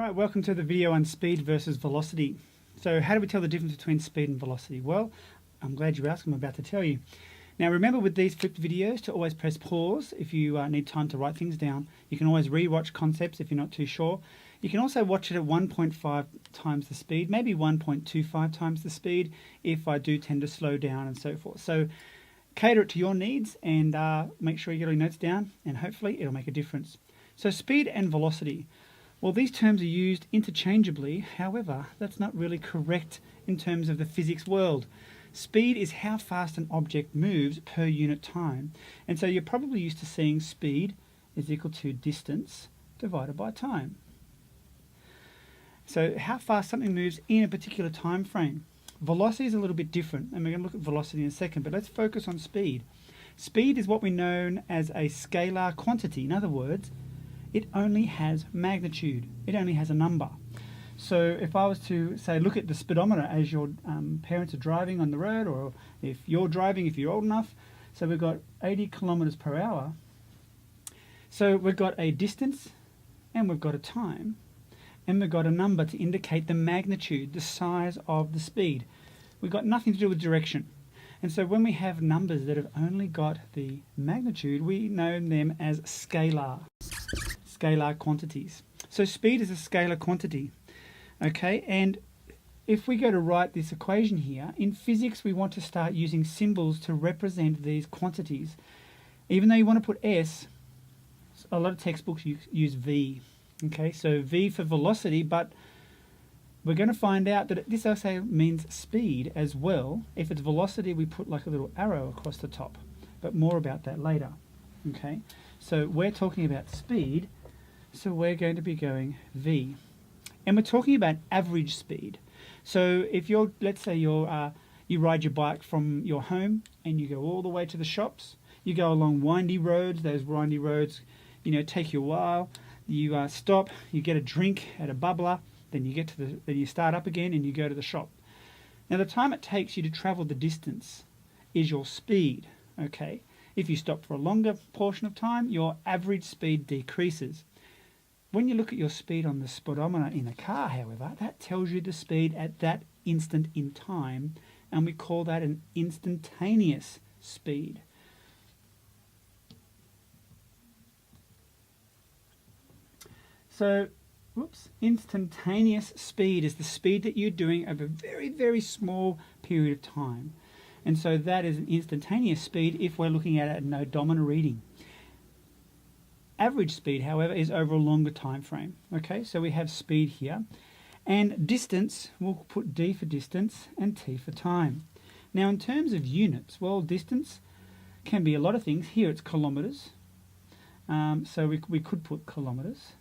Alright, welcome to the video on speed versus velocity. So how do we tell the difference between speed and velocity? Well, I'm glad you asked, I'm about to tell you. Now remember with these flipped videos to always press pause if you need time to write things down. You can always re-watch concepts if you're not too sure. You can also watch it at 1.5 times the speed, maybe 1.25 times the speed if I do tend to slow down and so forth. So cater it to your needs and make sure you get your notes down and hopefully it'll make a difference. So speed and velocity. Well, these terms are used interchangeably, however, that's not really correct in terms of the physics world. Speed is how fast an object moves per unit time. And so you're probably used to seeing speed is equal to distance divided by time. So how fast something moves in a particular time frame. Velocity is a little bit different, and we're going to look at velocity in a second, but let's focus on speed. Speed is what we know as a scalar quantity. In other words, it only has magnitude. It only has a number. So if I was to say, look at the speedometer as your parents are driving on the road, or if you're driving, if you're old enough. So we've got 80 kilometers per hour. So we've got a distance and we've got a time and we've got a number to indicate the magnitude, the size of the speed. We've got nothing to do with direction. And so when we have numbers that have only got the magnitude, we know them as scalar quantities. So speed is a scalar quantity. Okay, and if we go to write this equation here, in physics we want to start using symbols to represent these quantities. Even though you want to put S, a lot of textbooks use V. Okay, so V for velocity, but we're going to find out that this also means speed as well. If it's velocity, we put like a little arrow across the top, but more about that later. Okay, so we're talking about speed, so we're going to be going V. And we're talking about average speed. So if you're, let's say you ride your bike from your home and you go all the way to the shops, you go along windy roads, those windy roads, take you a while, you stop, you get a drink at a bubbler, then you start up again and you go to the shop. Now the time it takes you to travel the distance is your speed, okay? If you stop for a longer portion of time, your average speed decreases. When you look at your speed on the speedometer in a car, however, that tells you the speed at that instant in time, and we call that an instantaneous speed. So, instantaneous speed is the speed that you're doing over a very, very small period of time. And so that is an instantaneous speed if we're looking at an odometer reading. Average speed, however, is over a longer time frame. Okay, so we have speed here. And distance, we'll put D for distance and T for time. Now in terms of units, well, distance can be a lot of things. Here it's kilometers. So we could put kilometers.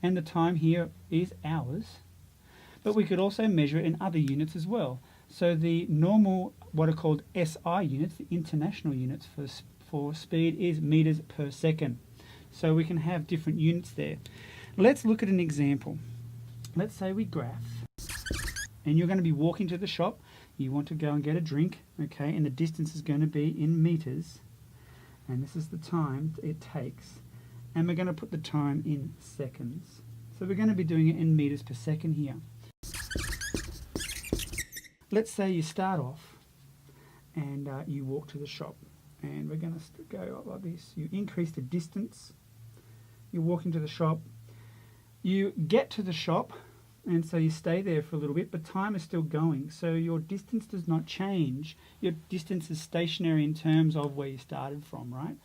And the time here is hours. But we could also measure it in other units as well. So the normal, what are called SI units, the international units for speed, is meters per second. So we can have different units there. Let's look at an example. Let's say we graph, and you're going to be walking to the shop. You want to go and get a drink, okay, and the distance is going to be in meters, and this is the time it takes, and we're going to put the time in seconds. So we're going to be doing it in meters per second here. Let's say you start off and you walk to the shop, and we're going to go up like this. You increase the distance. You walk into the shop. You get to the shop, and so you stay there for a little bit, but time is still going. So your distance does not change. Your distance is stationary in terms of where you started from, right?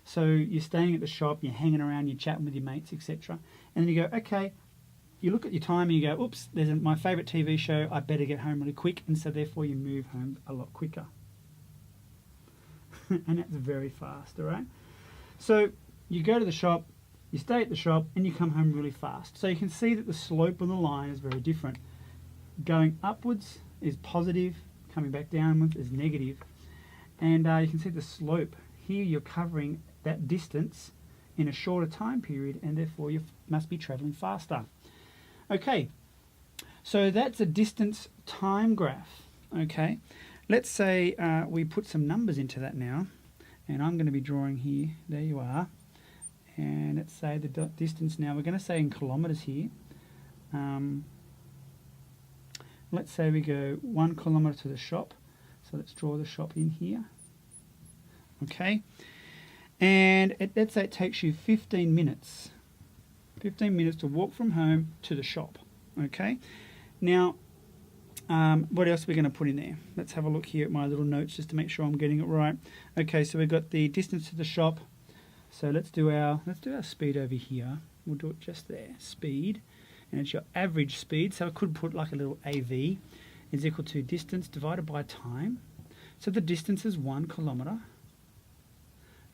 So you're staying at the shop, you're hanging around, you're chatting with your mates, etc. And then you go, okay, you look at your time and you go, oops, there's my favourite TV show, I better get home really quick, and so therefore you move home a lot quicker. And that's very fast, all right? So you go to the shop, you stay at the shop, and you come home really fast. So you can see that the slope on the line is very different. Going upwards is positive, coming back downwards is negative. And you can see the slope. Here you're covering that distance in a shorter time period, and therefore you must be traveling faster. Okay, so that's a distance time graph, okay? Let's say we put some numbers into that now, and I'm going to be drawing here, there you are, and let's say the distance now, we're going to say in kilometers here, let's say we go 1 kilometre to the shop. So let's draw the shop in here. Okay. And let's say it takes you 15 minutes. 15 minutes to walk from home to the shop. Okay. Now, what else are we going to put in there? Let's have a look here at my little notes just to make sure I'm getting it right. Okay, so we've got the distance to the shop. So let's do our speed over here. We'll do it just there. Speed. And it's your average speed. So I could put like a little AV is equal to distance divided by time. So the distance is 1 kilometre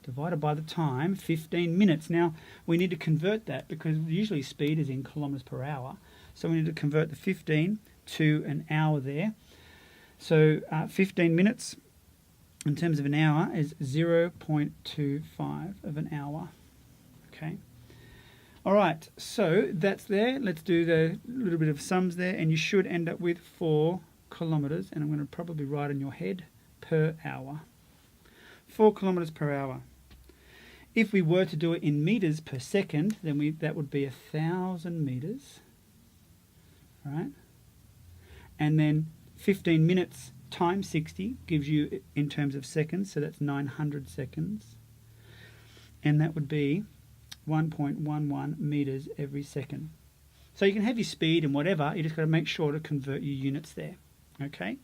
divided by the time, 15 minutes. Now, we need to convert that because usually speed is in kilometres per hour. So we need to convert the 15 to an hour there. So 15 minutes in terms of an hour is 0.25 of an hour. Okay. All right, so that's there. Let's do the little bit of sums there, and you should end up with 4 kilometres, and I'm going to probably write in your head, per hour. 4 kilometres per hour. If we were to do it in metres per second, then that would be 1,000 metres. All right? And then 15 minutes times 60 gives you, in terms of seconds, so that's 900 seconds. And that would be 1.11 metres every second. So you can have your speed and whatever, you just got to make sure to convert your units there. Okay?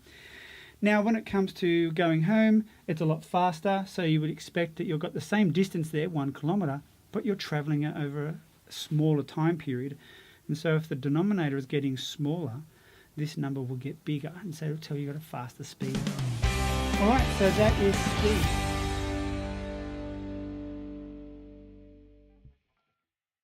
Now, when it comes to going home, it's a lot faster, so you would expect that you've got the same distance there, 1 kilometre, but you're travelling it over a smaller time period. And so if the denominator is getting smaller, this number will get bigger, and so it'll tell you got a faster speed. All right, so that is speed.